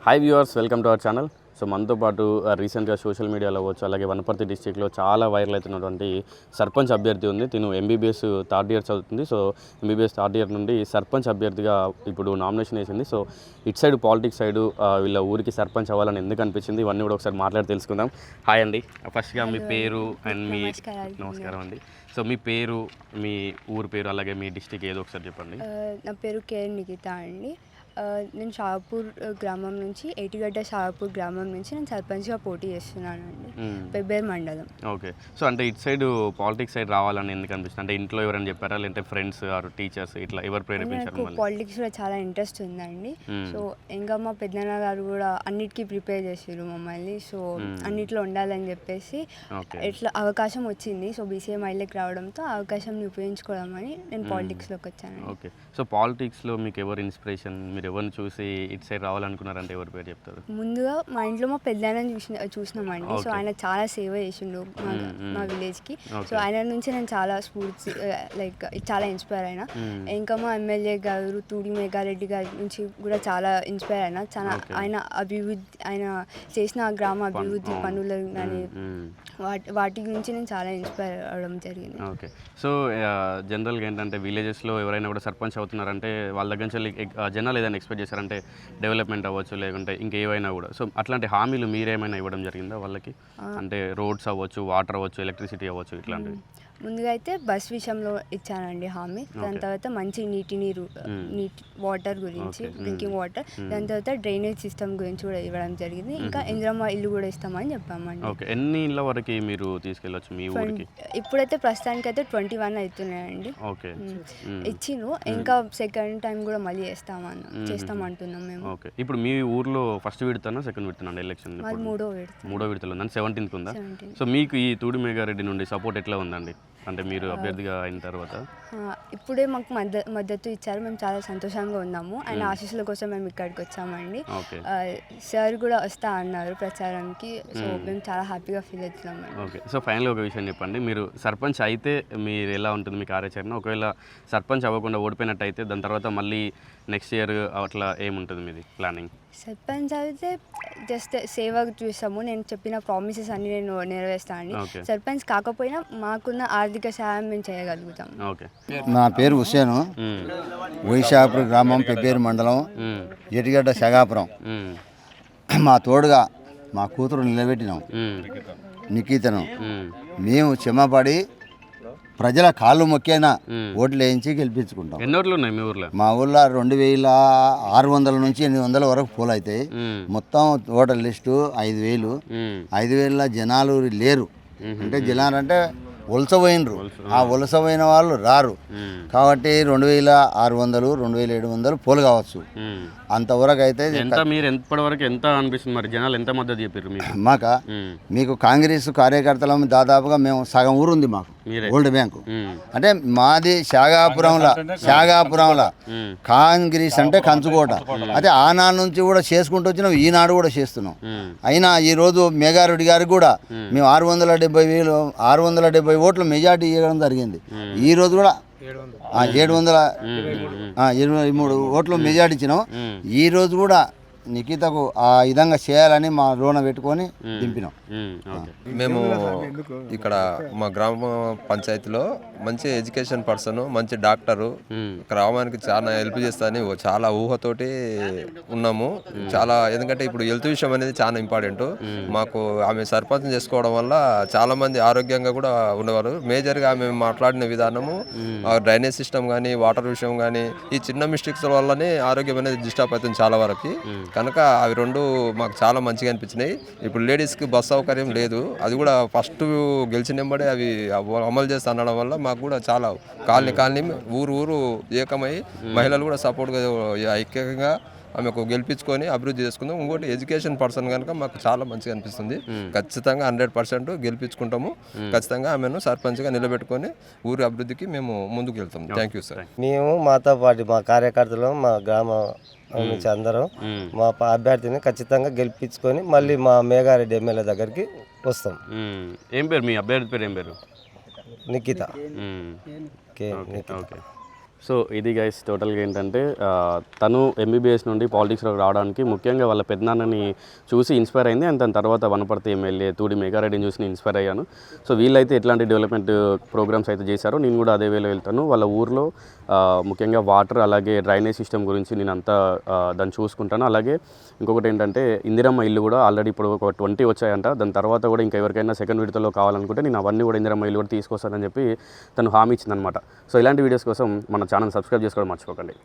Hi viewers, welcome to our channel. So మనతో పాటు రీసెంట్గా సోషల్ మీడియాలో అవ్వచ్చు, అలాగే వనపర్తి డిస్టిక్లో చాలా వైరల్ అవుతున్నటువంటి సర్పంచ్ అభ్యర్థి ఉంది. తిను ఎంబీబీఎస్ థర్డ్ ఇయర్ చదువుతుంది. సో ఎంబీబీఎస్ థర్డ్ ఇయర్ నుండి సర్పంచ్ అభ్యర్థిగా ఇప్పుడు నామినేషన్ వేసింది. సో ఇటు సైడ్ పాలిటిక్స్ సైడ్ వీళ్ళ ఊరికి సర్పంచ్ అవ్వాలని ఎందుకు అనిపించింది, ఇవన్నీ కూడా ఒకసారి మాట్లాడి తెలుసుకుందాం. హాయ్ అండి, ఫస్ట్గా మీ పేరు అండ్ మీ నమస్కారం అండి. సో మీ పేరు, మీ ఊరు పేరు, అలాగే మీ డిస్టిక్ ఏదో ఒకసారి చెప్పండి. నా పేరు కే నిఖిత అండి. నేను షాపూర్ గ్రామం నుంచి, ఏటిగడ్డ షాపూర్ గ్రామం నుంచి నేను సర్పంచ్గా పోటీ చేస్తున్నానండి, పెబ్బేరు మండలం. ఓకే. సో అంటే ఇటు సైడ్ పాలిటిక్స్ సైడ్ రావాలని ఎందుకు అనిపిస్తుంది? అంటే ఇంట్లో ఎవరైనా చెప్పారా, లేదంటే ఫ్రెండ్స్ ఆర్ టీచర్స్ ఇట్లా ఎవరు ప్రేరేపించారు? నాకు పాలిటిక్స్లో చాలా ఇంట్రెస్ట్ ఉందండి. సో ఇంకా మా పెద్దనాన్న గారు కూడా అన్నిటికీ ప్రిపేర్ చేసారు మమ్మల్ని. సో అన్నిట్లో ఉండాలని చెప్పేసి ఇట్లా అవకాశం వచ్చింది. సో బీసీఏ మైళ్ళకి రావడంతో అవకాశాన్ని ఉపయోగించుకోవడమని నేను పాలిటిక్స్లోకి వచ్చాను. ఓకే. సో పాలిటిక్స్లో మీకు ఎవరు ఇన్స్పిరేషన్? మీరు ఎవరిని చూసి ఇటు సైడ్ రావాలనుకున్నారంటే ఎవరి పేరు చెప్తారు? ముందుగా మా ఇంట్లో మా పెద్దనాన్నని చూసినామండి. సో ఆయన చాలా సేవ చేసిండు మా విలేజ్కి. సో ఆయన నుంచి నేను చాలా స్ఫూర్తి లైక్ చాలా ఇన్స్పైర్ అయినా. ఇంకా మా ఎమ్మెల్యే గారు తూడి మేఘారెడ్డి గారి నుంచి కూడా చాలా ఇన్స్పైర్ అయినా. చాలా ఆయన అభివృద్ధి, ఆయన చేసిన గ్రామ అభివృద్ధి పనులు కానీ వాటి గురించి నేను చాలా ఇన్స్పైర్ అవ్వడం జరిగింది. ఓకే. సో జనరల్గా ఏంటంటే విలేజెస్లో ఎవరైనా కూడా సర్పంచ్ అవుతున్నారంటే వాళ్ళ దగ్గర నుంచి జనాలు ఏదైనా ఎక్స్పెక్ట్ చేశారంటే డెవలప్మెంట్ అవ్వచ్చు, లేకుంటే ఇంకేమైనా కూడా. సో అట్లాంటి హామీలు మీరేమైనా ఇవ్వడం జరిగిందా వాళ్ళకి? అంటే రోడ్స్ అవ్వచ్చు, వాటర్ అవ్వచ్చు, ఎలక్ట్రిసిటీ అవ్వచ్చు, ఇట్లాంటివి. ముందుగా అయితే బస్ విషయంలో ఇచ్చానండి హామీ. దాని తర్వాత మంచి నీటి వాటర్ గురించి, డ్రింకింగ్ వాటర్. దాని తర్వాత డ్రైనేజ్ సిస్టమ్ గురించి కూడా ఇవ్వడం జరిగింది. ఇంకా ఇందిరమ్మ ఇల్లు కూడా ఇస్తామని చెప్పామండి. ఓకే. ఎన్ని ఇళ్ళ వరకు మీరు తీసుకెళ్ళొచ్చు మీ ఊరికి? ఇప్పుడైతే ప్రస్తుతానికి అయితే 21 అవుతున్నాయండి. ఓకే. ఇచ్చిను. ఇంకా సెకండ్ టైం కూడా మళ్ళీ చేస్తామంటున్నాం మేము. ఓకే. ఇప్పుడు మీ ఊర్లో ఫస్ట్ విడతనా సెకండ్ విడతనా ఎలక్షన్? మూడో విడతలో ఉందండి. 17th ఉందా? సో మీకు ఈ తూడి మేఘారెడ్డి నుండి సపోర్ట్ ఎట్లా ఉందండి? అంటే మీరు అభ్యర్థిగా అయిన తర్వాత ఇప్పుడే మాకు మద్దతు ఇచ్చారు. మేము చాలా సంతోషంగా ఉన్నాము. ఆయన ఆశీస్సుల కోసం మేము ఇక్కడికి వచ్చామండి. సార్ కూడా వస్తా అన్నారు ప్రచారానికి. సో మేము చాలా హ్యాపీగా ఫీల్ అవుతున్నాము. ఓకే. సో ఫైనల్గా ఒక విషయం చెప్పండి, మీరు సర్పంచ్ అయితే మీరు ఎలా ఉంటుంది మీ కార్యాచరణ? ఒకవేళ సర్పంచ్ అవ్వకుండా ఓడిపోయినట్టు అయితే దాని తర్వాత మళ్ళీ నెక్స్ట్ ఇయర్ అట్లా ఏముంటుంది మీది ప్లానింగ్? సర్పంచ్ అయితే జస్ట్ సేవకు చూస్తాము. నేను చెప్పిన ప్రామిసెస్ అన్ని నేను నెరవేర్స్తాను. సర్పంచ్ కాకపోయినా మాకున్న ఆర్థిక సహాయం మేము చేయగలుగుతాం. ఓకే. నా పేరు హుస్సేను, వైశాపురం గ్రామం, పెబ్బేరు మండలం, ఏటిగడ్డ శగాపురం. మా తోడుగా మా కూతురు నిలబెట్టినాం, నిఖితను. మేము క్షమపడి ప్రజల కాళ్ళు మొక్కైనా ఓట్లు వేయించి గెలిపించుకుంటాం. ఎన్ని ఓట్లు ఉన్నాయి మీ ఊర్లో? మా ఊళ్ళో 2600 నుంచి 800 వరకు పోల్ అవుతాయి. మొత్తం ఓటర్ లిస్టు 5000. 5000 జనాలు లేరు. అంటే జనాలు అంటే వలసపోయినరు. ఆ వలసపోయిన వాళ్ళు రారు కాబట్టి 2600, 2700 పోలు కావచ్చు. అంతవరకు అయితే మీరు ఎప్పటివరకు ఎంత అనిపిస్తుంది? మరి జనాలు ఎంత మద్దతు చెప్పారు మీకు కాంగ్రెస్ కార్యకర్తలం దాదాపుగా మేము సగం ఊరు ఉంది మాకు. ఓల్డ్ బ్యాంకు అంటే మాది శాగాపురంలో కాంగ్రెస్ అంటే కంచుకోట. అయితే ఆనాడు నుంచి కూడా చేసుకుంటూ వచ్చినాం, ఈనాడు కూడా చేస్తున్నాం. అయినా ఈరోజు మేఘారెడ్డి గారికి కూడా మేము 670 ఓట్లు మెజార్టీ ఇవ్వడం జరిగింది. ఈరోజు కూడా 723 ఓట్లు మెజార్టీ ఇచ్చినాం. ఈరోజు కూడా నిఖితకు ఆ విధంగా చేయాలని మా లోన పెట్టుకొని దింపినాం. మేము ఇక్కడ మా గ్రామ పంచాయతీలో మంచి ఎడ్యుకేషన్ పర్సన్, మంచి డాక్టరు, గ్రామానికి చాలా హెల్ప్ చేస్తానని చాలా ఊహతోటి ఉన్నాము. చాలా ఎందుకంటే ఇప్పుడు హెల్త్ విషయం అనేది చాలా ఇంపార్టెంట్. మాకు ఆమె సర్పంచ్ చేసుకోవడం వల్ల చాలా మంది ఆరోగ్యంగా కూడా ఉండేవారు. మేజర్గా ఆమె మాట్లాడిన విధానము, డ్రైనేజ్ సిస్టమ్ కానీ, వాటర్ విషయం కానీ, ఈ చిన్న మిస్టేక్స్ వల్లనే ఆరోగ్యం అనేది డిస్టర్బ్ అవుతుంది చాలా వరకు. కనుక అవి రెండు మాకు చాలా మంచిగా అనిపించినాయి. ఇప్పుడు లేడీస్కి బస్ సౌకర్యం లేదు, అది కూడా ఫస్ట్ గెలిచినప్పుడే అవి అమలు చేస్తా అనడం వల్ల మాకు కూడా చాలా కాలనీ ఊరు ఏకమై మహిళలు కూడా సపోర్ట్గా ఐక్యంగా ఆమెకు గెలిపించుకొని అభివృద్ధి చేసుకుందాం. ఇంకోటి ఎడ్యుకేషన్ పర్సన్ కనుక మాకు చాలా మంచిగా అనిపిస్తుంది. ఖచ్చితంగా 100% గెలిపించుకుంటాము. ఖచ్చితంగా ఆమెను సర్పంచ్గా నిలబెట్టుకొని ఊరి అభివృద్ధికి మేము ముందుకు వెళ్తాం. Thank you sir. మేము మాతో పాటు మా కార్యకర్తలు, మా గ్రామ నుంచి అందరం మా అభ్యర్థిని ఖచ్చితంగా గెలిపించుకొని మళ్ళీ మా మేఘారెడ్డి ఎమ్మెల్యే దగ్గరికి వస్తాం. ఏం పేరు మీ అభ్యర్థి పేరు? ఏం పేరు? నిఖిత. ఓకే. సో ఇది గైస్ టోటల్గా ఏంటంటే తను ఎంబీబీఎస్ నుండి పాలిటిక్స్లోకి రావడానికి ముఖ్యంగా వాళ్ళ పెద్దనాన్నని చూసి ఇన్స్పైర్ అయింది. అండ్ దాని తర్వాత వనపర్తి ఎమ్మెల్యే తూడి మేఘారెడ్డిని చూసి నేను ఇన్స్పైర్ అయ్యాను. సో వీళ్ళైతే ఎట్లాంటి డెవలప్మెంట్ ప్రోగ్రామ్స్ అయితే చేశారో నేను కూడా అదే వేలో వెళ్తాను. వాళ్ళ ఊర్లో ముఖ్యంగా వాటర్ అలాగే డ్రైనేజ్ సిస్టమ్ గురించి నేను అంతా దాన్ని చూసుకుంటాను. అలాగే ఇంకొకటి ఏంటంటే ఇందిరమ్మ ఇల్లు కూడా ఆల్రెడీ ఇప్పుడు ఒక 20 వచ్చాయంట. దాని తర్వాత కూడా ఇంకా ఎవరికైనా సెకండ్ విడతలో కావాలనుకుంటే నేను అవన్నీ కూడా ఇందిరమ్మ ఇల్లు కూడా తీసుకొస్తానని చెప్పి తను హామీ ఇచ్చిందనమాట. సో ఇలాంటి వీడియోస్ కోసం మన ఛానల్ సబ్స్క్రైబ్ చేసుకోవడం మర్చిపోకండి.